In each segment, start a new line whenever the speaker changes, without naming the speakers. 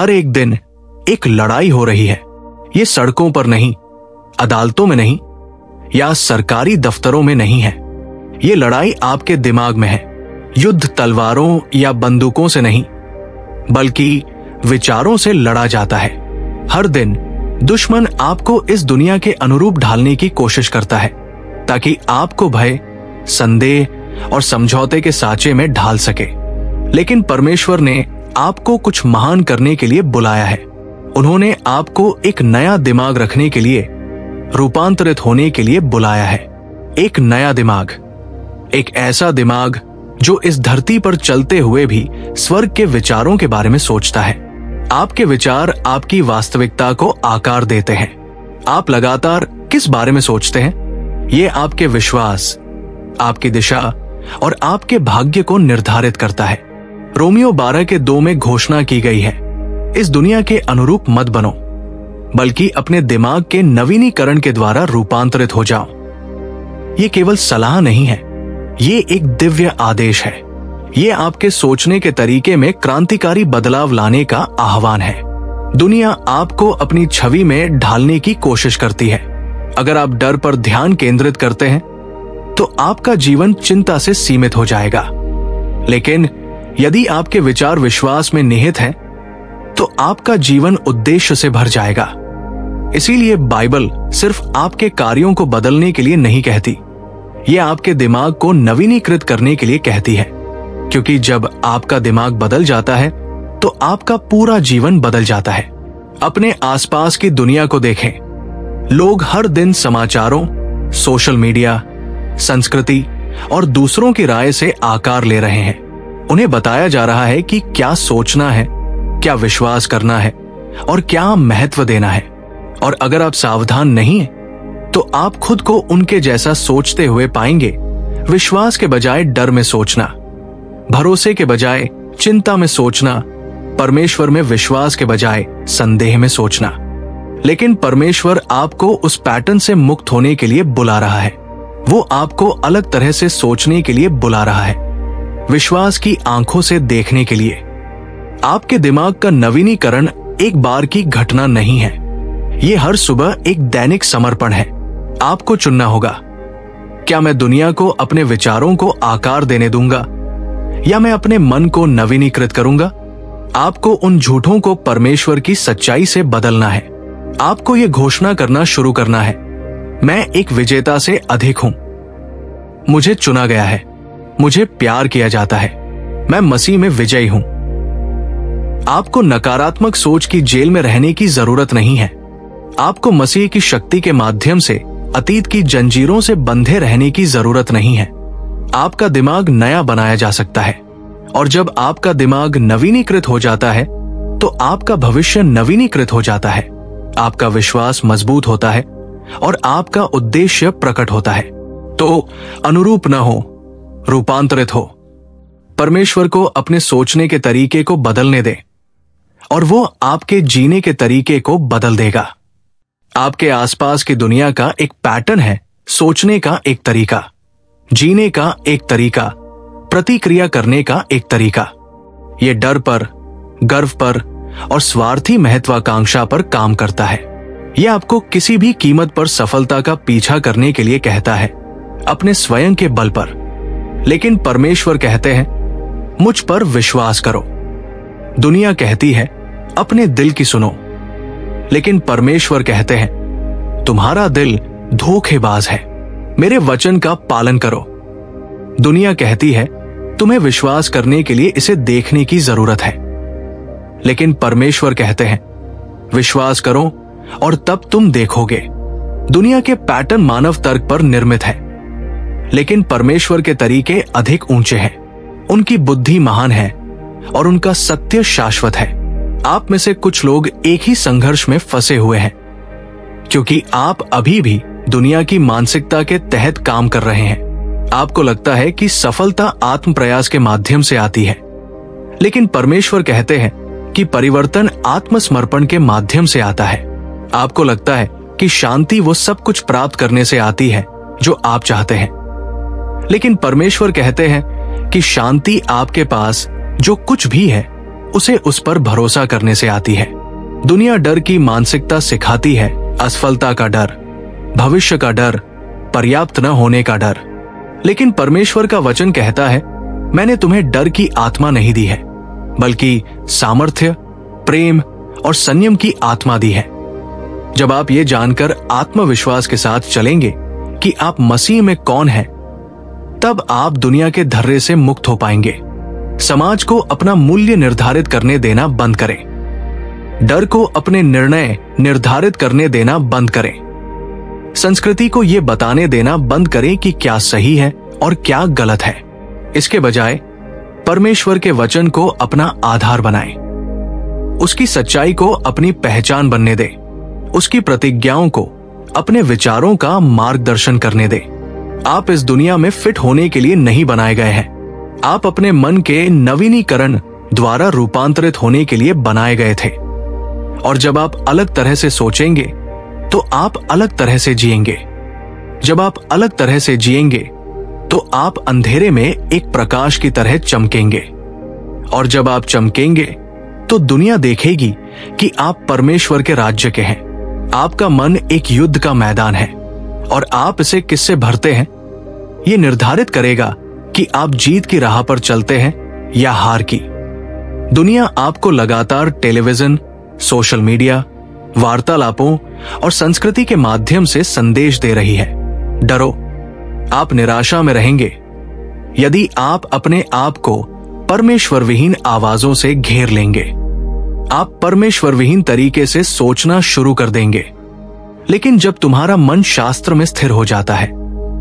हर एक दिन एक लड़ाई हो रही है। ये सड़कों पर नहीं, अदालतों में नहीं, या सरकारी दफ्तरों में नहीं है। ये लड़ाई आपके दिमाग में है। युद्ध तलवारों या बंदूकों से नहीं, बल्कि विचारों से लड़ा जाता है। हर दिन दुश्मन आपको इस दुनिया के अनुरूप ढालने की कोशिश करता है, ताकि आपको भय, संदेह और समझौते के सांचे में ढाल सके। लेकिन परमेश्वर ने आपको कुछ महान करने के लिए बुलाया है। उन्होंने आपको एक नया दिमाग रखने के लिए, रूपांतरित होने के लिए बुलाया है। एक नया दिमाग, एक ऐसा दिमाग जो इस धरती पर चलते हुए भी स्वर्ग के विचारों के बारे में सोचता है। आपके विचार आपकी वास्तविकता को आकार देते हैं। आप लगातार किस बारे में सोचते हैं, ये आपके विश्वास, आपकी दिशा और आपके भाग्य को निर्धारित करता है। रोमियो 12:2 में घोषणा की गई है, इस दुनिया के अनुरूप मत बनो, बल्कि अपने दिमाग के नवीनीकरण के द्वारा रूपांतरित हो जाओ। ये केवल सलाह नहीं है, ये एक दिव्य आदेश है। ये आपके सोचने के तरीके में क्रांतिकारी बदलाव लाने का आह्वान है। दुनिया आपको अपनी छवि में ढालने की कोशिश करती है। अगर आप डर पर ध्यान केंद्रित करते हैं तो आपका जीवन चिंता से सीमित हो जाएगा। लेकिन यदि आपके विचार विश्वास में निहित हैं, तो आपका जीवन उद्देश्य से भर जाएगा। इसीलिए बाइबल सिर्फ आपके कार्यों को बदलने के लिए नहीं कहती, यह आपके दिमाग को नवीनीकृत करने के लिए कहती है। क्योंकि जब आपका दिमाग बदल जाता है तो आपका पूरा जीवन बदल जाता है। अपने आसपास की दुनिया को देखें। लोग हर दिन समाचारों, सोशल मीडिया, संस्कृति और दूसरों की राय से आकार ले रहे हैं। उन्हें बताया जा रहा है कि क्या सोचना है, क्या विश्वास करना है और क्या महत्व देना है। और अगर आप सावधान नहीं हैं, तो आप खुद को उनके जैसा सोचते हुए पाएंगे। विश्वास के बजाय डर में सोचना, भरोसे के बजाय चिंता में सोचना, परमेश्वर में विश्वास के बजाय संदेह में सोचना। लेकिन परमेश्वर आपको उस पैटर्न से मुक्त होने के लिए बुला रहा है। वो आपको अलग तरह से सोचने के लिए बुला रहा है, विश्वास की आंखों से देखने के लिए। आपके दिमाग का नवीनीकरण एक बार की घटना नहीं है, ये हर सुबह एक दैनिक समर्पण है। आपको चुनना होगा, क्या मैं दुनिया को अपने विचारों को आकार देने दूंगा या मैं अपने मन को नवीनीकृत करूंगा। आपको उन झूठों को परमेश्वर की सच्चाई से बदलना है। आपको यह घोषणा करना शुरू करना है, मैं एक विजेता से अधिक हूं, मुझे चुना गया है, मुझे प्यार किया जाता है, मैं मसीह में विजयी हूं। आपको नकारात्मक सोच की जेल में रहने की जरूरत नहीं है। आपको मसीह की शक्ति के माध्यम से अतीत की जंजीरों से बंधे रहने की जरूरत नहीं है। आपका दिमाग नया बनाया जा सकता है, और जब आपका दिमाग नवीनीकृत हो जाता है तो आपका भविष्य नवीनीकृत हो जाता है, आपका विश्वास मजबूत होता है और आपका उद्देश्य प्रकट होता है। तो अनुरूप न हो, रूपांतरित हो। परमेश्वर को अपने सोचने के तरीके को बदलने दे और वो आपके जीने के तरीके को बदल देगा। आपके आसपास की दुनिया का एक पैटर्न है, सोचने का एक तरीका, जीने का एक तरीका, प्रतिक्रिया करने का एक तरीका। ये डर पर, गर्व पर और स्वार्थी महत्वाकांक्षा पर काम करता है। यह आपको किसी भी कीमत पर सफलता का पीछा करने के लिए कहता है, अपने स्वयं के बल पर। लेकिन परमेश्वर कहते हैं, मुझ पर विश्वास करो। दुनिया कहती है, अपने दिल की सुनो। लेकिन परमेश्वर कहते हैं, तुम्हारा दिल धोखेबाज है, मेरे वचन का पालन करो। दुनिया कहती है, तुम्हें विश्वास करने के लिए इसे देखने की जरूरत है। लेकिन परमेश्वर कहते हैं, विश्वास करो और तब तुम देखोगे। दुनिया के पैटर्न मानव तर्क पर निर्मित है, लेकिन परमेश्वर के तरीके अधिक ऊंचे हैं। उनकी बुद्धि महान है और उनका सत्य शाश्वत है। आप में से कुछ लोग एक ही संघर्ष में फंसे हुए हैं, क्योंकि आप अभी भी दुनिया की मानसिकता के तहत काम कर रहे हैं। आपको लगता है कि सफलता आत्म प्रयास के माध्यम से आती है, लेकिन परमेश्वर कहते हैं कि परिवर्तन आत्मसमर्पण के माध्यम से आता है। आपको लगता है कि शांति वो सब कुछ प्राप्त करने से आती है जो आप चाहते हैं, लेकिन परमेश्वर कहते हैं कि शांति आपके पास जो कुछ भी है उसे उस पर भरोसा करने से आती है। दुनिया डर की मानसिकता सिखाती है, असफलता का डर, भविष्य का डर, पर्याप्त न होने का डर। लेकिन परमेश्वर का वचन कहता है, मैंने तुम्हें डर की आत्मा नहीं दी है, बल्कि सामर्थ्य, प्रेम और संयम की आत्मा दी है। जब आप ये जानकर आत्मविश्वास के साथ चलेंगे कि आप मसीह में कौन हैं, तब आप दुनिया के धर्रे से मुक्त हो पाएंगे। समाज को अपना मूल्य निर्धारित करने देना बंद करें। डर को अपने निर्णय निर्धारित करने देना बंद करें। संस्कृति को यह बताने देना बंद करें कि क्या सही है और क्या गलत है। इसके बजाय परमेश्वर के वचन को अपना आधार बनाएं। उसकी सच्चाई को अपनी पहचान बनने दें। उसकी प्रतिज्ञाओं को अपने विचारों का मार्गदर्शन करने दें। आप इस दुनिया में फिट होने के लिए नहीं बनाए गए हैं। आप अपने मन के नवीनीकरण द्वारा रूपांतरित होने के लिए बनाए गए थे। और जब आप अलग तरह से सोचेंगे तो आप अलग तरह से जिएंगे। जब आप अलग तरह से जिएंगे तो आप अंधेरे में एक प्रकाश की तरह चमकेंगे। और जब आप चमकेंगे तो दुनिया देखेगी कि आप परमेश्वर के राज्य के हैं। आपका मन एक युद्ध का मैदान है और आप इसे किससे भरते हैं, यह निर्धारित करेगा कि आप जीत की राह पर चलते हैं या हार की। दुनिया आपको लगातार टेलीविजन, सोशल मीडिया, वार्तालापों और संस्कृति के माध्यम से संदेश दे रही है। डरो, आप निराशा में रहेंगे यदि आप अपने आप को परमेश्वर विहीन आवाजों से घेर लेंगे। आप परमेश्वर विहीन तरीके से सोचना शुरू कर देंगे। लेकिन जब तुम्हारा मन शास्त्र में स्थिर हो जाता है,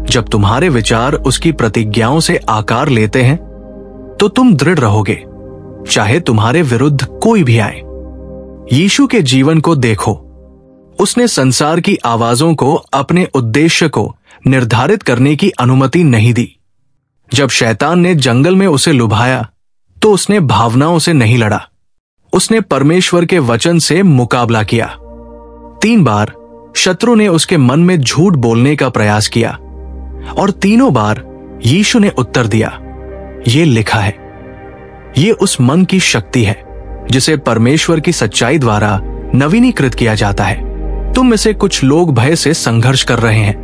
जब तुम्हारे विचार उसकी प्रतिज्ञाओं से आकार लेते हैं, तो तुम दृढ़ रहोगे, चाहे तुम्हारे विरुद्ध कोई भी आए। यीशु के जीवन को देखो। उसने संसार की आवाजों को अपने उद्देश्य को निर्धारित करने की अनुमति नहीं दी। जब शैतान ने जंगल में उसे लुभाया तो उसने भावनाओं से नहीं लड़ा। उसने परमेश्वर के वचन से मुकाबला किया। 3 बार शत्रु ने उसके मन में झूठ बोलने का प्रयास किया और तीनों बार यीशु ने उत्तर दिया, ये लिखा है। ये उस मन की शक्ति है जिसे परमेश्वर की सच्चाई द्वारा नवीनीकृत किया जाता है। तुम में से कुछ लोग भय से संघर्ष कर रहे हैं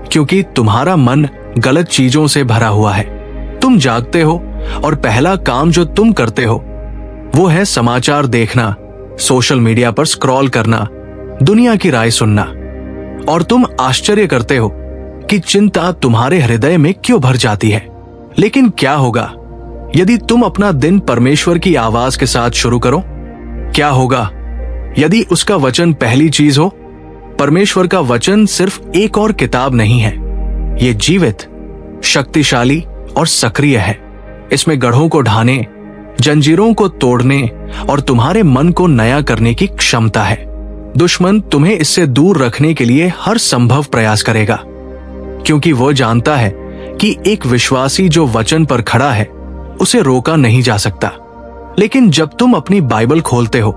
क्योंकि तुम्हारा मन गलत चीजों से भरा हुआ है। तुम जागते हो और पहला काम जो तुम करते हो वो है समाचार देखना, सोशल मीडिया पर स्क्रॉल करना, दुनिया की राय सुनना। और तुम आश्चर्य करते हो कि चिंता तुम्हारे हृदय में क्यों भर जाती है। लेकिन क्या होगा यदि तुम अपना दिन परमेश्वर की आवाज के साथ शुरू करो? क्या होगा यदि उसका वचन पहली चीज हो? परमेश्वर का वचन सिर्फ एक और किताब नहीं है, ये जीवित, शक्तिशाली और सक्रिय है। इसमें गढ़ों को ढाने, जंजीरों को तोड़ने और तुम्हारे मन को नया करने की क्षमता है। दुश्मन तुम्हें इससे दूर रखने के लिए हर संभव प्रयास करेगा, क्योंकि वो जानता है कि एक विश्वासी जो वचन पर खड़ा है उसे रोका नहीं जा सकता। लेकिन जब तुम अपनी बाइबल खोलते हो,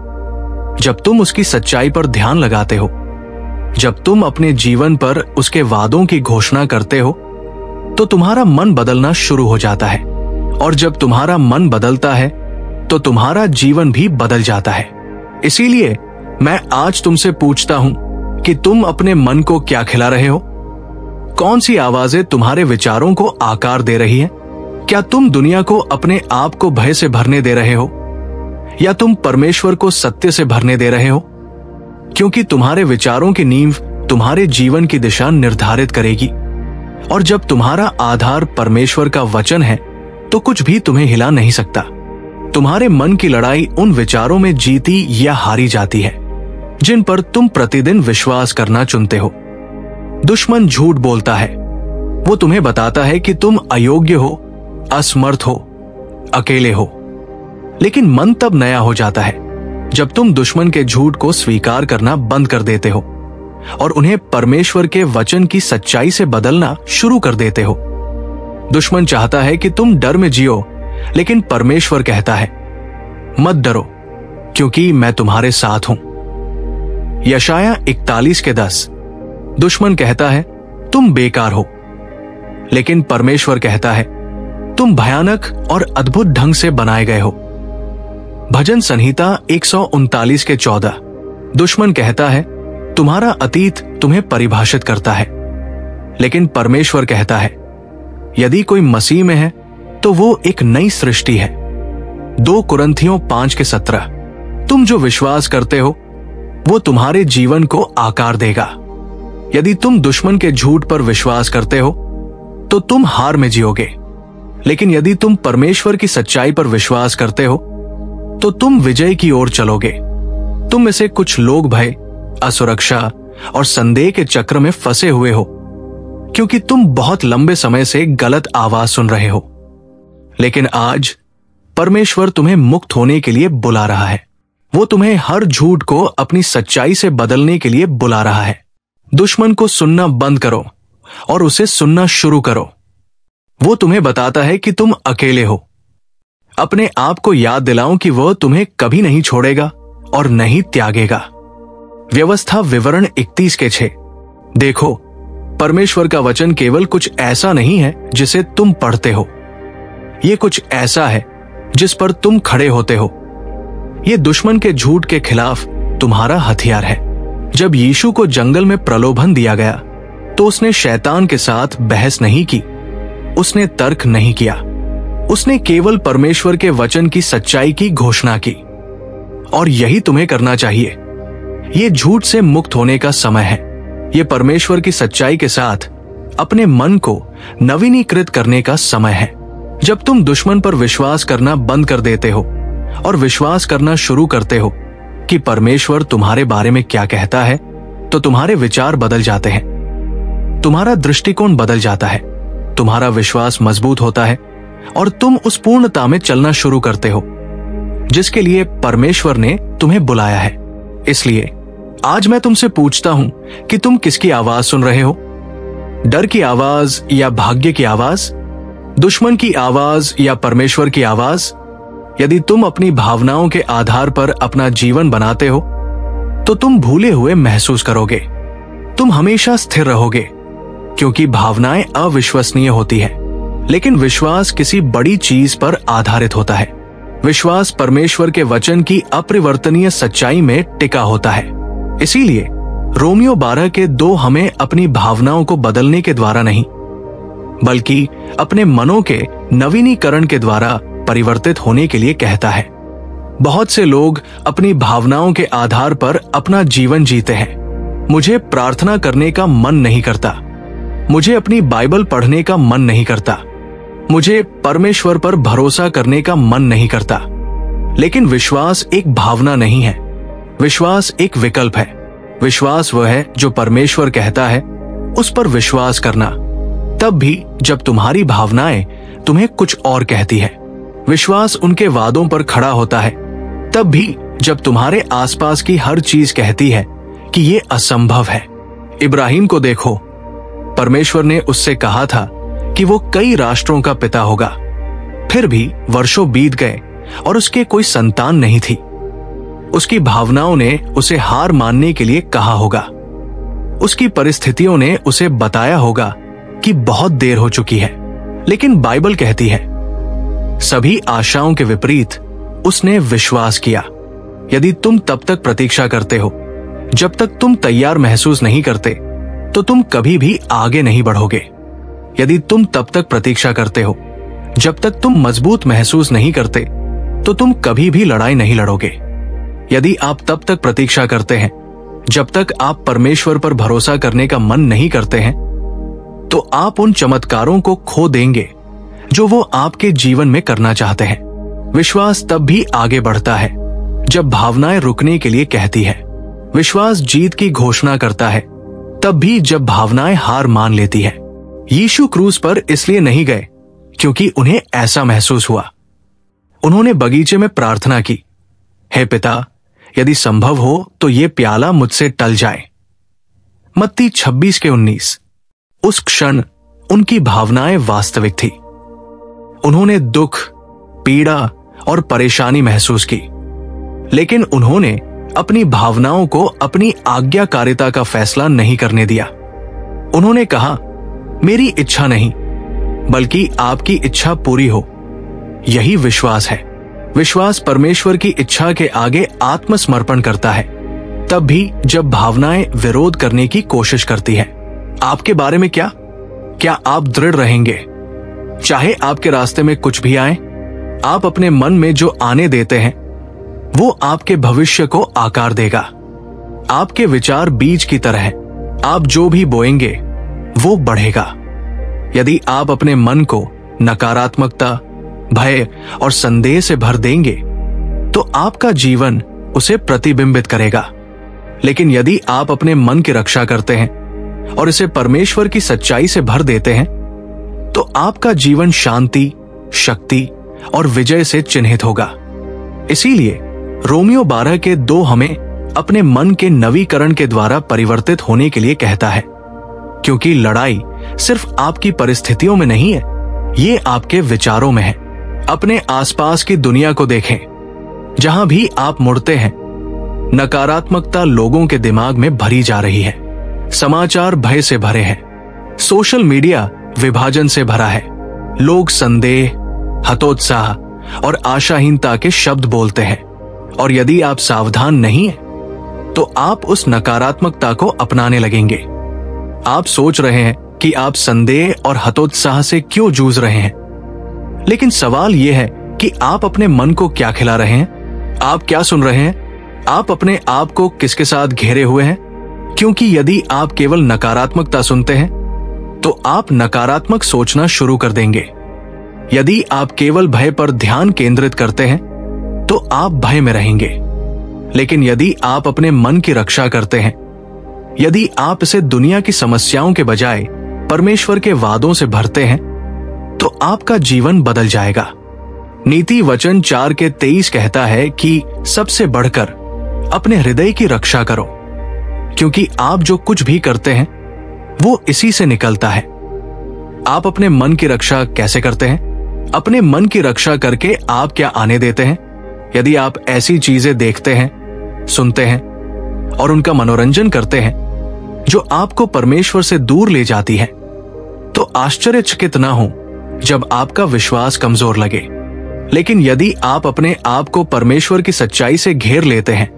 जब तुम उसकी सच्चाई पर ध्यान लगाते हो, जब तुम अपने जीवन पर उसके वादों की घोषणा करते हो, तो तुम्हारा मन बदलना शुरू हो जाता है। और जब तुम्हारा मन बदलता है तो तुम्हारा जीवन भी बदल जाता है। इसीलिए मैं आज तुमसे पूछता हूं कि तुम अपने मन को क्या खिला रहे हो? कौन सी आवाजें तुम्हारे विचारों को आकार दे रही है? क्या तुम दुनिया को अपने आप को भय से भरने दे रहे हो या तुम परमेश्वर को सत्य से भरने दे रहे हो? क्योंकि तुम्हारे विचारों की नींव तुम्हारे जीवन की दिशा निर्धारित करेगी। और जब तुम्हारा आधार परमेश्वर का वचन है तो कुछ भी तुम्हें हिला नहीं सकता। तुम्हारे मन की लड़ाई उन विचारों में जीती या हारी जाती है जिन पर तुम प्रतिदिन विश्वास करना चुनते हो। दुश्मन झूठ बोलता है। वो तुम्हें बताता है कि तुम अयोग्य हो, असमर्थ हो, अकेले हो। लेकिन मन तब नया हो जाता है जब तुम दुश्मन के झूठ को स्वीकार करना बंद कर देते हो और उन्हें परमेश्वर के वचन की सच्चाई से बदलना शुरू कर देते हो। दुश्मन चाहता है कि तुम डर में जियो, लेकिन परमेश्वर कहता है, मत डरो क्योंकि मैं तुम्हारे साथ हूं। यशाया 41:10। दुश्मन कहता है तुम बेकार हो, लेकिन परमेश्वर कहता है तुम भयानक और अद्भुत ढंग से बनाए गए हो। भजन संहिता 139 के 14। दुश्मन कहता है तुम्हारा अतीत तुम्हें परिभाषित करता है, लेकिन परमेश्वर कहता है यदि कोई मसीह में है तो वो एक नई सृष्टि है। 2 कुरिन्थियों 5 के 17। तुम जो विश्वास करते हो वो तुम्हारे जीवन को आकार देगा। यदि तुम दुश्मन के झूठ पर विश्वास करते हो तो तुम हार में जियोगे, लेकिन यदि तुम परमेश्वर की सच्चाई पर विश्वास करते हो तो तुम विजय की ओर चलोगे। तुम में से कुछ लोग भय, असुरक्षा और संदेह के चक्र में फंसे हुए हो, क्योंकि तुम बहुत लंबे समय से गलत आवाज सुन रहे हो। लेकिन आज परमेश्वर तुम्हें मुक्त होने के लिए बुला रहा है। वो तुम्हें हर झूठ को अपनी सच्चाई से बदलने के लिए बुला रहा है। दुश्मन को सुनना बंद करो और उसे सुनना शुरू करो। वो तुम्हें बताता है कि तुम अकेले हो। अपने आप को याद दिलाओ कि वह तुम्हें कभी नहीं छोड़ेगा और नहीं त्यागेगा। व्यवस्था विवरण 31 के 6। देखो, परमेश्वर का वचन केवल कुछ ऐसा नहीं है जिसे तुम पढ़ते हो। ये कुछ ऐसा है जिस पर तुम खड़े होते हो। ये दुश्मन के झूठ के खिलाफ तुम्हारा हथियार है। जब यीशु को जंगल में प्रलोभन दिया गया तो उसने शैतान के साथ बहस नहीं की, उसने तर्क नहीं किया। उसने केवल परमेश्वर के वचन की सच्चाई की घोषणा की। और यही तुम्हें करना चाहिए। ये झूठ से मुक्त होने का समय है। ये परमेश्वर की सच्चाई के साथ अपने मन को नवीनीकृत करने का समय है। जब तुम दुश्मन पर विश्वास करना बंद कर देते हो और विश्वास करना शुरू करते हो कि परमेश्वर तुम्हारे बारे में क्या कहता है, तो तुम्हारे विचार बदल जाते हैं, तुम्हारा दृष्टिकोण बदल जाता है, तुम्हारा विश्वास मजबूत होता है और तुम उस पूर्णता में चलना शुरू करते हो जिसके लिए परमेश्वर ने तुम्हें बुलाया है। इसलिए आज मैं तुमसे पूछता हूं कि तुम किसकी आवाज सुन रहे हो? डर की आवाज या भाग्य की आवाज? दुश्मन की आवाज या परमेश्वर की आवाज? यदि तुम अपनी भावनाओं के आधार पर अपना जीवन बनाते हो तो तुम भूले हुए महसूस करोगे। तुम हमेशा स्थिर रहोगे, क्योंकि भावनाएं अविश्वसनीय होती है, लेकिन विश्वास किसी बड़ी चीज पर आधारित होता है। विश्वास परमेश्वर के वचन की अपरिवर्तनीय सच्चाई में टिका होता है। इसीलिए रोमियो 12 के 2 हमें अपनी भावनाओं को बदलने के द्वारा नहीं, बल्कि अपने मनों के नवीनीकरण के द्वारा परिवर्तित होने के लिए कहता है। बहुत से लोग अपनी भावनाओं के आधार पर अपना जीवन जीते हैं। मुझे प्रार्थना करने का मन नहीं करता, मुझे अपनी बाइबल पढ़ने का मन नहीं करता, मुझे परमेश्वर पर भरोसा करने का मन नहीं करता। लेकिन विश्वास एक भावना नहीं है, विश्वास एक विकल्प है। विश्वास वह है जो परमेश्वर कहता है उस पर विश्वास करना, तब भी जब तुम्हारी भावनाएं तुम्हें कुछ और कहती है। विश्वास उनके वादों पर खड़ा होता है, तब भी जब तुम्हारे आसपास की हर चीज कहती है कि ये असंभव है। इब्राहिम को देखो, परमेश्वर ने उससे कहा था कि वो कई राष्ट्रों का पिता होगा। फिर भी वर्षों बीत गए और उसके कोई संतान नहीं थी। उसकी भावनाओं ने उसे हार मानने के लिए कहा होगा। उसकी परिस्थितियों ने उसे बताया होगा कि बहुत देर हो चुकी है। लेकिन बाइबल कहती है सभी आशाओं के विपरीत उसने विश्वास किया। यदि तुम तब तक प्रतीक्षा करते हो जब तक तुम तैयार महसूस नहीं करते, तो तुम कभी भी आगे नहीं बढ़ोगे। यदि तुम तब तक प्रतीक्षा करते हो जब तक तुम मजबूत महसूस नहीं करते, तो तुम कभी भी लड़ाई नहीं लड़ोगे। यदि आप तब तक प्रतीक्षा करते हैं जब तक आप परमेश्वर पर भरोसा करने का मन नहीं करते हैं, तो आप उन चमत्कारों को खो देंगे जो वो आपके जीवन में करना चाहते हैं। विश्वास तब भी आगे बढ़ता है जब भावनाएं रुकने के लिए कहती है। विश्वास जीत की घोषणा करता है तब भी जब भावनाएं हार मान लेती है। यीशु क्रूस पर इसलिए नहीं गए क्योंकि उन्हें ऐसा महसूस हुआ। उन्होंने बगीचे में प्रार्थना की, हे पिता, यदि संभव हो तो ये प्याला मुझसे टल जाए। मत्ती 26 के 19। उस क्षण उनकी भावनाएं वास्तविक थी। उन्होंने दुख, पीड़ा और परेशानी महसूस की, लेकिन उन्होंने अपनी भावनाओं को अपनी आज्ञाकारिता का फैसला नहीं करने दिया। उन्होंने कहा, मेरी इच्छा नहीं बल्कि आपकी इच्छा पूरी हो। यही विश्वास है। विश्वास परमेश्वर की इच्छा के आगे आत्मसमर्पण करता है, तब भी जब भावनाएं विरोध करने की कोशिश करती है। आपके बारे में क्या आप दृढ़ रहेंगे चाहे आपके रास्ते में कुछ भी आए? आप अपने मन में जो आने देते हैं वो आपके भविष्य को आकार देगा। आपके विचार बीज की तरह हैं, आप जो भी बोएंगे वो बढ़ेगा। यदि आप अपने मन को नकारात्मकता, भय और संदेह से भर देंगे तो आपका जीवन उसे प्रतिबिंबित करेगा। लेकिन यदि आप अपने मन की रक्षा करते हैं और इसे परमेश्वर की सच्चाई से भर देते हैं तो आपका जीवन शांति, शक्ति और विजय से चिन्हित होगा। इसीलिए रोमियो 12:2 हमें अपने मन के नवीकरण के द्वारा परिवर्तित होने के लिए कहता है, क्योंकि लड़ाई सिर्फ आपकी परिस्थितियों में नहीं है, ये आपके विचारों में है। अपने आसपास की दुनिया को देखें, जहां भी आप मुड़ते हैं नकारात्मकता लोगों के दिमाग में भरी जा रही है। समाचार भय से भरे हैं, सोशल मीडिया विभाजन से भरा है। लोग संदेह, हतोत्साह और आशाहीनता के शब्द बोलते हैं, और यदि आप सावधान नहीं हैं तो आप उस नकारात्मकता को अपनाने लगेंगे। आप सोच रहे हैं कि आप संदेह और हतोत्साह से क्यों जूझ रहे हैं, लेकिन सवाल यह है कि आप अपने मन को क्या खिला रहे हैं? आप क्या सुन रहे हैं? आप अपने आप को किसके साथ घेरे हुए हैं? क्योंकि यदि आप केवल नकारात्मकता सुनते हैं तो आप नकारात्मक सोचना शुरू कर देंगे। यदि आप केवल भय पर ध्यान केंद्रित करते हैं तो आप भय में रहेंगे। लेकिन यदि आप अपने मन की रक्षा करते हैं, यदि आप इसे दुनिया की समस्याओं के बजाय परमेश्वर के वादों से भरते हैं, तो आपका जीवन बदल जाएगा। नीति वचन 4:23 कहता है कि सबसे बढ़कर अपने हृदय की रक्षा करो, क्योंकि आप जो कुछ भी करते हैं वो इसी से निकलता है। आप अपने मन की रक्षा कैसे करते हैं? अपने मन की रक्षा करके आप क्या आने देते हैं? यदि आप ऐसी चीजें देखते हैं, सुनते हैं और उनका मनोरंजन करते हैं जो आपको परमेश्वर से दूर ले जाती है, तो आश्चर्यचकित ना हो जब आपका विश्वास कमजोर लगे। लेकिन यदि आप अपने आप को परमेश्वर की सच्चाई से घेर लेते हैं,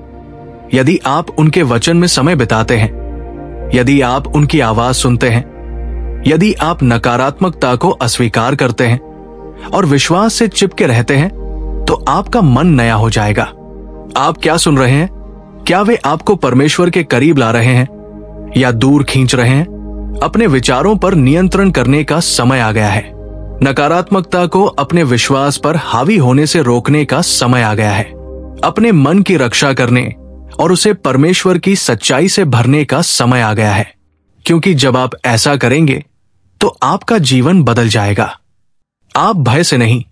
यदि आप उनके वचन में समय बिताते हैं, यदि आप उनकी आवाज सुनते हैं, यदि आप नकारात्मकता को अस्वीकार करते हैं और विश्वास से चिपके रहते हैं, तो आपका मन नया हो जाएगा। आप क्या सुन रहे हैं? क्या वे आपको परमेश्वर के करीब ला रहे हैं या दूर खींच रहे हैं? अपने विचारों पर नियंत्रण करने का समय आ गया है। नकारात्मकता को अपने विश्वास पर हावी होने से रोकने का समय आ गया है। अपने मन की रक्षा करने और उसे परमेश्वर की सच्चाई से भरने का समय आ गया है, क्योंकि जब आप ऐसा करेंगे तो आपका जीवन बदल जाएगा। आप भय से नहीं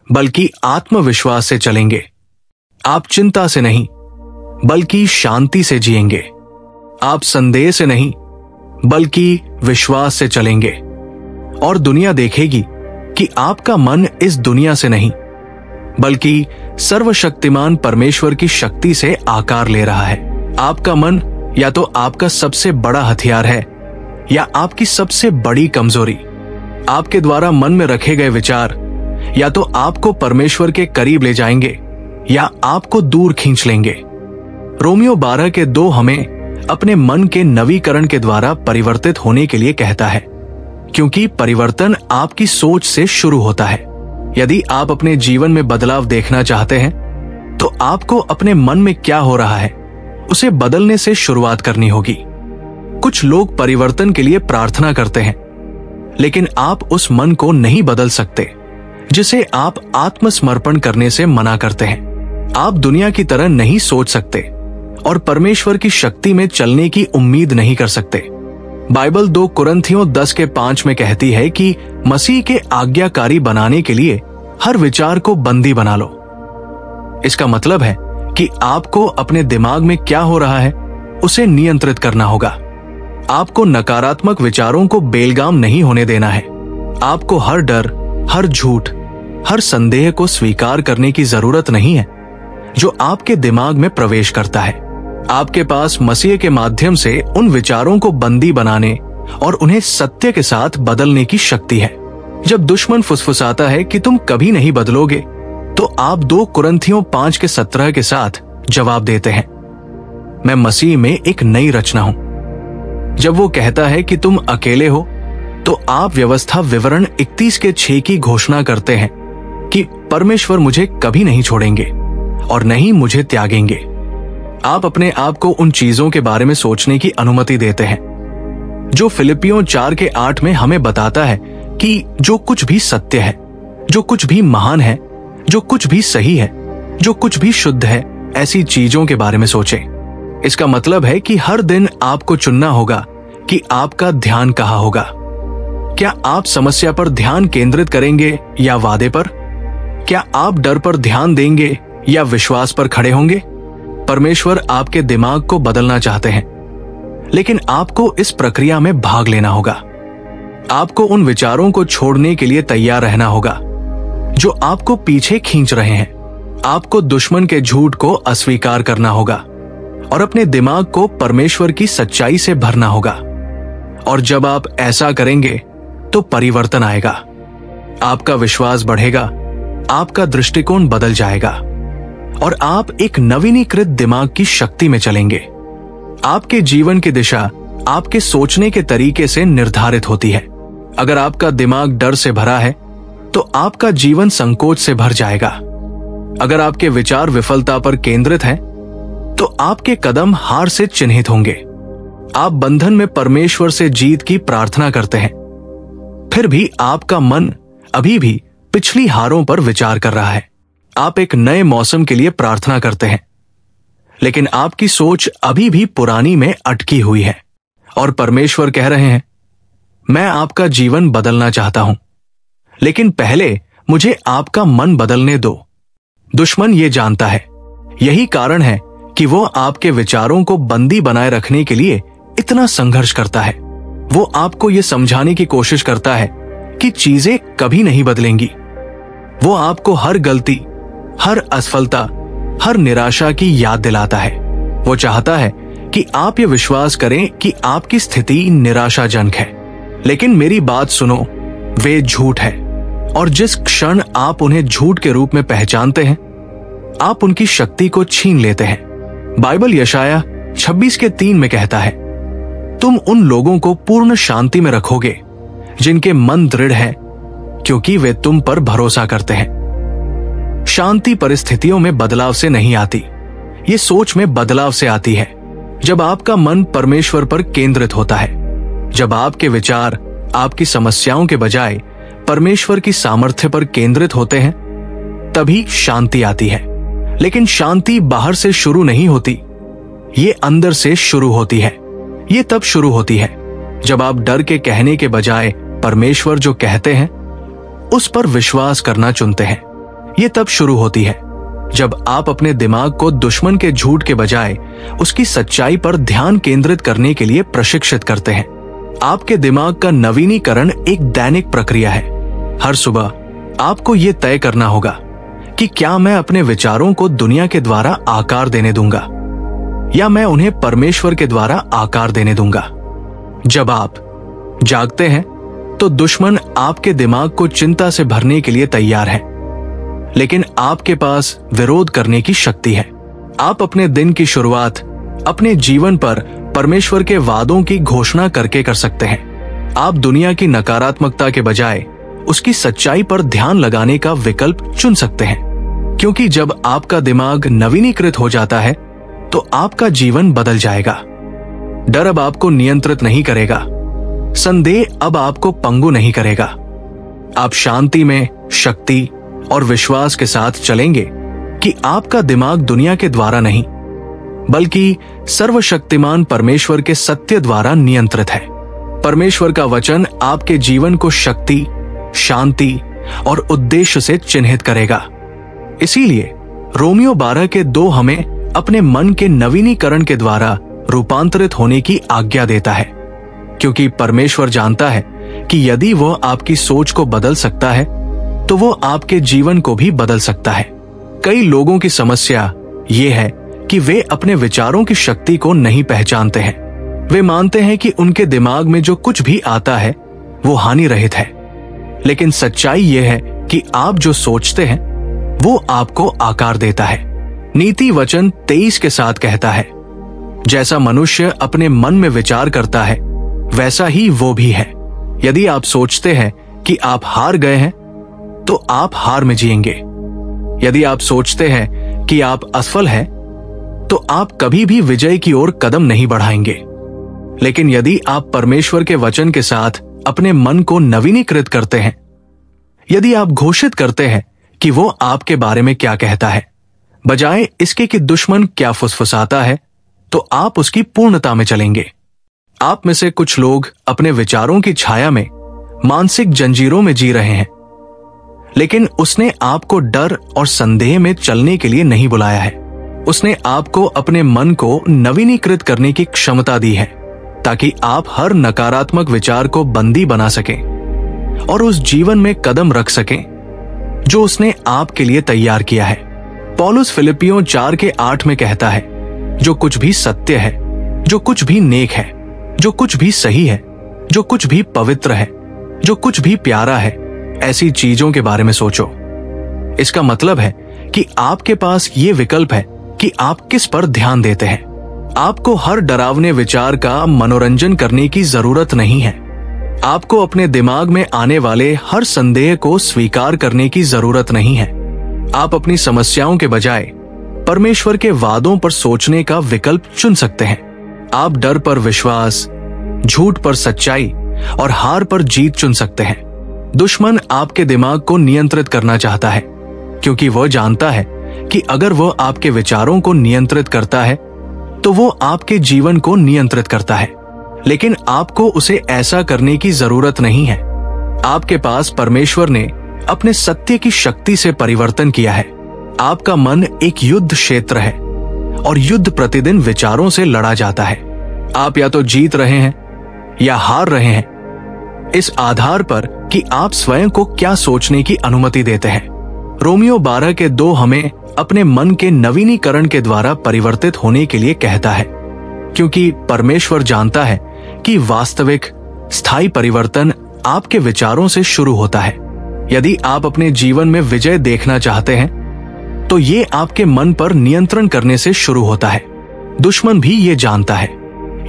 बल्कि आत्मविश्वास से चलेंगे। आप चिंता से नहीं बल्कि शांति से जिएंगे। आप संदेह से नहीं बल्कि विश्वास से चलेंगे। और दुनिया देखेगी कि आपका मन इस दुनिया से नहीं बल्कि सर्वशक्तिमान परमेश्वर की शक्ति से आकार ले रहा है। आपका मन या तो आपका सबसे बड़ा हथियार है या आपकी सबसे बड़ी कमजोरी। आपके द्वारा मन में रखे गए विचार या तो आपको परमेश्वर के करीब ले जाएंगे या आपको दूर खींच लेंगे। रोमियो 12:2 हमें अपने मन के नवीकरण के द्वारा परिवर्तित होने के लिए कहता है, क्योंकि परिवर्तन आपकी सोच से शुरू होता है। यदि आप अपने जीवन में बदलाव देखना चाहते हैं तो आपको अपने मन में क्या हो रहा है उसे बदलने से शुरुआत करनी होगी। कुछ लोग परिवर्तन के लिए प्रार्थना करते हैं, लेकिन आप उस मन को नहीं बदल सकते जिसे आप आत्मसमर्पण करने से मना करते हैं। आप दुनिया की तरह नहीं सोच सकते और परमेश्वर की शक्ति में चलने की उम्मीद नहीं कर सकते। बाइबल 2 कुरिन्थियों 10:5 में कहती है कि मसीह के आज्ञाकारी बनाने के लिए हर विचार को बंदी बना लो। इसका मतलब है कि आपको अपने दिमाग में क्या हो रहा है उसे नियंत्रित करना होगा। आपको नकारात्मक विचारों को बेलगाम नहीं होने देना है। आपको हर डर, हर झूठ, हर संदेह को स्वीकार करने की जरूरत नहीं है जो आपके दिमाग में प्रवेश करता है। आपके पास मसीह के माध्यम से उन विचारों को बंदी बनाने और उन्हें सत्य के साथ बदलने की शक्ति है। जब दुश्मन फुसफुसाता है कि तुम कभी नहीं बदलोगे, तो आप 2 कुरिन्थियों 5:17 के साथ जवाब देते हैं, मैं मसीह में एक नई रचना हूं। जब वो कहता है कि तुम अकेले हो, तो आप व्यवस्था विवरण 31:6 की घोषणा करते हैं कि परमेश्वर मुझे कभी नहीं छोड़ेंगे और न ही मुझे त्यागेंगे। आप अपने आप को उन चीजों के बारे में सोचने की अनुमति देते हैं जो फिलिपियों 4:8 में हमें बताता है कि जो कुछ भी सत्य है, जो कुछ भी महान है, जो कुछ भी सही है, जो कुछ भी शुद्ध है, ऐसी चीजों के बारे में सोचें। इसका मतलब है कि हर दिन आपको चुनना होगा कि आपका ध्यान कहाँ होगा। क्या आप समस्या पर ध्यान केंद्रित करेंगे या वादे पर? क्या आप डर पर ध्यान देंगे या विश्वास पर खड़े होंगे? परमेश्वर आपके दिमाग को बदलना चाहते हैं, लेकिन आपको इस प्रक्रिया में भाग लेना होगा। आपको उन विचारों को छोड़ने के लिए तैयार रहना होगा जो आपको पीछे खींच रहे हैं। आपको दुश्मन के झूठ को अस्वीकार करना होगा और अपने दिमाग को परमेश्वर की सच्चाई से भरना होगा। और जब आप ऐसा करेंगे तो परिवर्तन आएगा, आपका विश्वास बढ़ेगा, आपका दृष्टिकोण बदल जाएगा और आप एक नवीनीकृत दिमाग की शक्ति में चलेंगे। आपके जीवन की दिशा आपके सोचने के तरीके से निर्धारित होती है। अगर आपका दिमाग डर से भरा है तो आपका जीवन संकोच से भर जाएगा। अगर आपके विचार विफलता पर केंद्रित हैं, तो आपके कदम हार से चिन्हित होंगे। आप बंधन में परमेश्वर से जीत की प्रार्थना करते हैं, फिर भी आपका मन अभी भी पिछली हारों पर विचार कर रहा है। आप एक नए मौसम के लिए प्रार्थना करते हैं, लेकिन आपकी सोच अभी भी पुरानी में अटकी हुई है और परमेश्वर कह रहे हैं, मैं आपका जीवन बदलना चाहता हूं, लेकिन पहले मुझे आपका मन बदलने दो। दुश्मन ये जानता है, यही कारण है कि वो आपके विचारों को बंदी बनाए रखने के लिए इतना संघर्ष करता है। वो आपको ये समझाने की कोशिश करता है कि चीजें कभी नहीं बदलेंगी। वो आपको हर गलती, हर असफलता, हर निराशा की याद दिलाता है। वो चाहता है कि आप ये विश्वास करें कि आपकी स्थिति निराशाजनक है, लेकिन मेरी बात सुनो, वे झूठ है। और जिस क्षण आप उन्हें झूठ के रूप में पहचानते हैं, आप उनकी शक्ति को छीन लेते हैं। बाइबल यशाया 26:3 में कहता है, तुम उन लोगों को पूर्ण शांति में रखोगे जिनके मन दृढ़ है, क्योंकि वे तुम पर भरोसा करते हैं। शांति परिस्थितियों में बदलाव से नहीं आती, ये सोच में बदलाव से आती है। जब आपका मन परमेश्वर पर केंद्रित होता है, जब आपके विचार आपकी समस्याओं के बजाय परमेश्वर की सामर्थ्य पर केंद्रित होते हैं, तभी शांति आती है। लेकिन शांति बाहर से शुरू नहीं होती, ये अंदर से शुरू होती है। ये तब शुरू होती है जब आप डर के कहने के बजाय परमेश्वर जो कहते हैं उस पर विश्वास करना चुनते हैं। ये तब शुरू होती है जब आप अपने दिमाग को दुश्मन के झूठ के बजाय उसकी सच्चाई पर ध्यान केंद्रित करने के लिए प्रशिक्षित करते हैं। आपके दिमाग का नवीनीकरण एक दैनिक प्रक्रिया है। हर सुबह आपको ये तय करना होगा कि क्या मैं अपने विचारों को दुनिया के द्वारा आकार देने दूंगा या मैं उन्हें परमेश्वर के द्वारा आकार देने दूंगा। जब आप जागते हैं तो दुश्मन आपके दिमाग को चिंता से भरने के लिए तैयार है, लेकिन आपके पास विरोध करने की शक्ति है। आप अपने दिन की शुरुआत अपने जीवन पर परमेश्वर के वादों की घोषणा करके कर सकते हैं। आप दुनिया की नकारात्मकता के बजाय उसकी सच्चाई पर ध्यान लगाने का विकल्प चुन सकते हैं, क्योंकि जब आपका दिमाग नवीनीकृत हो जाता है तो आपका जीवन बदल जाएगा। डर अब आपको नियंत्रित नहीं करेगा, संदेह अब आपको पंगु नहीं करेगा। आप शांति में शक्ति और विश्वास के साथ चलेंगे कि आपका दिमाग दुनिया के द्वारा नहीं, बल्कि सर्वशक्तिमान परमेश्वर के सत्य द्वारा नियंत्रित है। परमेश्वर का वचन आपके जीवन को शक्ति, शांति और उद्देश्य से चिन्हित करेगा। इसीलिए रोमियो 12:2 हमें अपने मन के नवीनीकरण के द्वारा रूपांतरित होने की आज्ञा देता है, क्योंकि परमेश्वर जानता है कि यदि वह आपकी सोच को बदल सकता है तो वो आपके जीवन को भी बदल सकता है। कई लोगों की समस्या ये है कि वे अपने विचारों की शक्ति को नहीं पहचानते हैं। वे मानते हैं कि उनके दिमाग में जो कुछ भी आता है वो हानि रहित है, लेकिन सच्चाई ये है कि आप जो सोचते हैं वो आपको आकार देता है। नीति वचन 23 के साथ कहता है, जैसा मनुष्य अपने मन में विचार करता है वैसा ही वो भी है। यदि आप सोचते हैं कि आप हार गए हैं तो आप हार में जिएंगे। यदि आप सोचते हैं कि आप असफल हैं तो आप कभी भी विजय की ओर कदम नहीं बढ़ाएंगे। लेकिन यदि आप परमेश्वर के वचन के साथ अपने मन को नवीनीकृत करते हैं, यदि आप घोषित करते हैं कि वो आपके बारे में क्या कहता है, बजाय इसके कि दुश्मन क्या फुसफुसाता है, तो आप उसकी पूर्णता में चलेंगे। आप में से कुछ लोग अपने विचारों की छाया में मानसिक जंजीरों में जी रहे हैं, लेकिन उसने आपको डर और संदेह में चलने के लिए नहीं बुलाया है। उसने आपको अपने मन को नवीनीकृत करने की क्षमता दी है, ताकि आप हर नकारात्मक विचार को बंदी बना सकें और उस जीवन में कदम रख सकें जो उसने आपके लिए तैयार किया है। पौलुस फिलिपियों 4:8 में कहता है, जो कुछ भी सत्य है, जो कुछ भी नेक है, जो कुछ भी सही है, जो कुछ भी पवित्र है, जो कुछ भी प्यारा है, ऐसी चीजों के बारे में सोचो। इसका मतलब है कि आपके पास ये विकल्प है कि आप किस पर ध्यान देते हैं। आपको हर डरावने विचार का मनोरंजन करने की जरूरत नहीं है। आपको अपने दिमाग में आने वाले हर संदेह को स्वीकार करने की जरूरत नहीं है। आप अपनी समस्याओं के बजाय परमेश्वर के वादों पर सोचने का विकल्प चुन सकते हैं। आप डर पर विश्वास, झूठ पर सच्चाई और हार पर जीत चुन सकते हैं। दुश्मन आपके दिमाग को नियंत्रित करना चाहता है, क्योंकि वह जानता है कि अगर वह आपके विचारों को नियंत्रित करता है तो वो आपके जीवन को नियंत्रित करता है। लेकिन आपको उसे ऐसा करने की जरूरत नहीं है। आपके पास परमेश्वर ने अपने सत्य की शक्ति से परिवर्तन किया है। आपका मन एक युद्ध क्षेत्र है और युद्ध प्रतिदिन विचारों से लड़ा जाता है। आप या तो जीत रहे हैं या हार रहे हैं, इस आधार पर कि आप स्वयं को क्या सोचने की अनुमति देते हैं। रोमियो 12:2 हमें अपने मन के नवीनीकरण के द्वारा परिवर्तित होने के लिए कहता है, क्योंकि परमेश्वर जानता है कि वास्तविक स्थायी परिवर्तन आपके विचारों से शुरू होता है। यदि आप अपने जीवन में विजय देखना चाहते हैं तो ये आपके मन पर नियंत्रण करने से शुरू होता है। दुश्मन भी ये जानता है।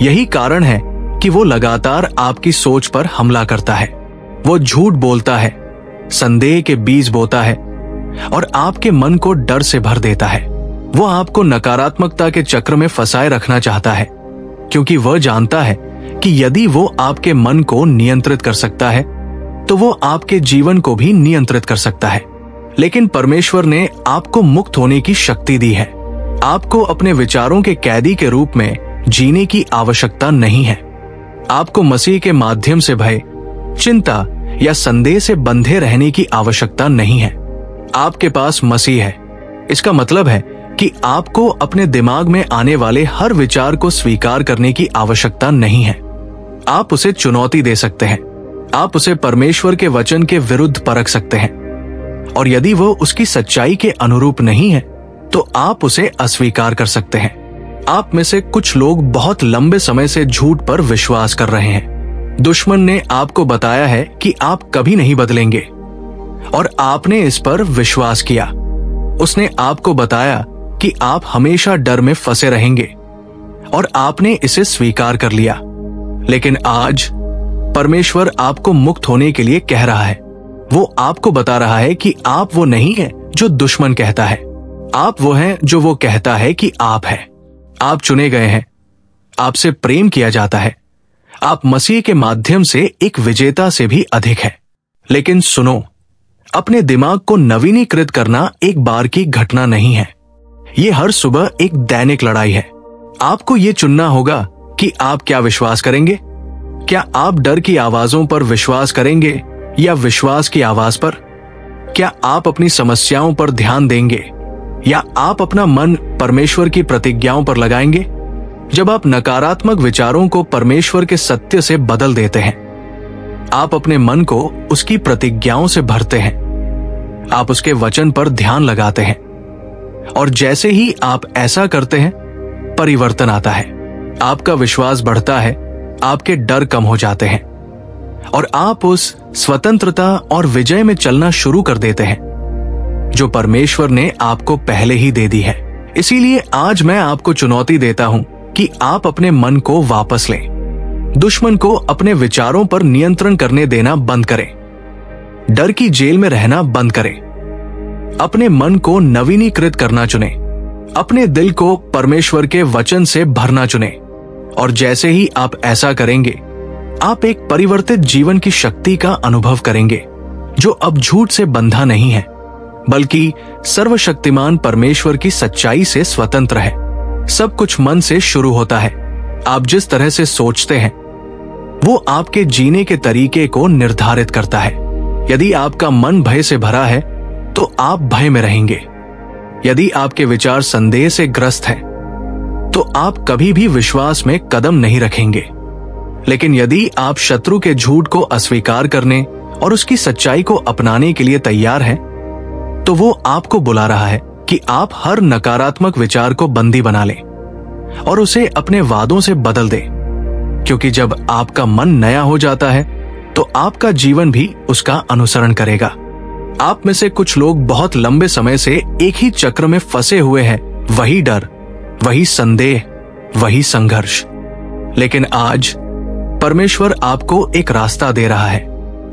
यही कारण है कि वो लगातार आपकी सोच पर हमला करता है। वो झूठ बोलता है, संदेह के बीज बोता है और आपके मन को डर से भर देता है। वो आपको नकारात्मकता के चक्र में फंसाए रखना चाहता है, क्योंकि वह जानता है कि यदि वो आपके मन को नियंत्रित कर सकता है तो वो आपके जीवन को भी नियंत्रित कर सकता है। लेकिन परमेश्वर ने आपको मुक्त होने की शक्ति दी है। आपको अपने विचारों के कैदी के रूप में जीने की आवश्यकता नहीं है। आपको मसीह के माध्यम से भय, चिंता या संदेह से बंधे रहने की आवश्यकता नहीं है। आपके पास मसीह है। इसका मतलब है कि आपको अपने दिमाग में आने वाले हर विचार को स्वीकार करने की आवश्यकता नहीं है। आप उसे चुनौती दे सकते हैं। आप उसे परमेश्वर के वचन के विरुद्ध परख सकते हैं, और यदि वो उसकी सच्चाई के अनुरूप नहीं है तो आप उसे अस्वीकार कर सकते हैं। आप में से कुछ लोग बहुत लंबे समय से झूठ पर विश्वास कर रहे हैं। दुश्मन ने आपको बताया है कि आप कभी नहीं बदलेंगे और आपने इस पर विश्वास किया। उसने आपको बताया कि आप हमेशा डर में फंसे रहेंगे और आपने इसे स्वीकार कर लिया। लेकिन आज परमेश्वर आपको मुक्त होने के लिए कह रहा है। वो आपको बता रहा है कि आप वो नहीं है जो दुश्मन कहता है। आप वो हैं जो वो कहता है कि आप हैं। आप चुने गए हैं। आपसे प्रेम किया जाता है। आप मसीह के माध्यम से एक विजेता से भी अधिक है। लेकिन सुनो, अपने दिमाग को नवीनीकृत करना एक बार की घटना नहीं है। ये हर सुबह एक दैनिक लड़ाई है। आपको ये चुनना होगा कि आप क्या विश्वास करेंगे। क्या आप डर की आवाजों पर विश्वास करेंगे या विश्वास की आवाज पर? क्या आप अपनी समस्याओं पर ध्यान देंगे या आप अपना मन परमेश्वर की प्रतिज्ञाओं पर लगाएंगे? जब आप नकारात्मक विचारों को परमेश्वर के सत्य से बदल देते हैं, आप अपने मन को उसकी प्रतिज्ञाओं से भरते हैं। आप उसके वचन पर ध्यान लगाते हैं, और जैसे ही आप ऐसा करते हैं, परिवर्तन आता है। आपका विश्वास बढ़ता है, आपके डर कम हो जाते हैं और आप उस स्वतंत्रता और विजय में चलना शुरू कर देते हैं। जो परमेश्वर ने आपको पहले ही दे दी है। इसीलिए आज मैं आपको चुनौती देता हूं कि आप अपने मन को वापस लें। दुश्मन को अपने विचारों पर नियंत्रण करने देना बंद करें। डर की जेल में रहना बंद करें। अपने मन को नवीनीकृत करना चुनें। अपने दिल को परमेश्वर के वचन से भरना चुनें। और जैसे ही आप ऐसा करेंगे, आप एक परिवर्तित जीवन की शक्ति का अनुभव करेंगे, जो अब झूठ से बंधा नहीं है, बल्कि सर्वशक्तिमान परमेश्वर की सच्चाई से स्वतंत्र है। सब कुछ मन से शुरू होता है। आप जिस तरह से सोचते हैं, वो आपके जीने के तरीके को निर्धारित करता है। यदि आपका मन भय से भरा है, तो आप भय में रहेंगे। यदि आपके विचार संदेह से ग्रस्त हैं, तो आप कभी भी विश्वास में कदम नहीं रखेंगे। लेकिन यदि आप शत्रु के झूठ को अस्वीकार करने और उसकी सच्चाई को अपनाने के लिए तैयार हैं, तो वो आपको बुला रहा है कि आप हर नकारात्मक विचार को बंदी बना लें और उसे अपने वादों से बदल दें। क्योंकि जब आपका मन नया हो जाता है, तो आपका जीवन भी उसका अनुसरण करेगा। आप में से कुछ लोग बहुत लंबे समय से एक ही चक्र में फंसे हुए हैं, वही डर, वही संदेह, वही संघर्ष। लेकिन आज परमेश्वर आपको एक रास्ता दे रहा है।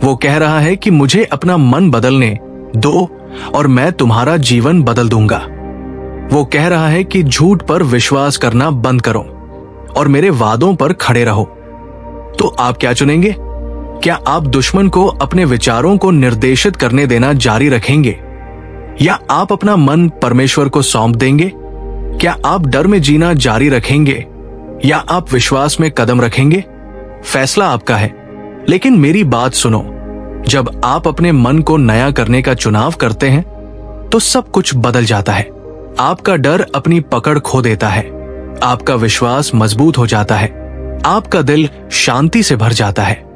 वो कह रहा है कि मुझे अपना मन बदलने दो और मैं तुम्हारा जीवन बदल दूंगा। वो कह रहा है कि झूठ पर विश्वास करना बंद करो और मेरे वादों पर खड़े रहो। तो आप क्या चुनेंगे? क्या आप दुश्मन को अपने विचारों को निर्देशित करने देना जारी रखेंगे, या आप अपना मन परमेश्वर को सौंप देंगे? क्या आप डर में जीना जारी रखेंगे, या आप विश्वास में कदम रखेंगे? फैसला आपका है। लेकिन मेरी बात सुनो, जब आप अपने मन को नया करने का चुनाव करते हैं, तो सब कुछ बदल जाता है। आपका डर अपनी पकड़ खो देता है, आपका विश्वास मजबूत हो जाता है, आपका दिल शांति से भर जाता है।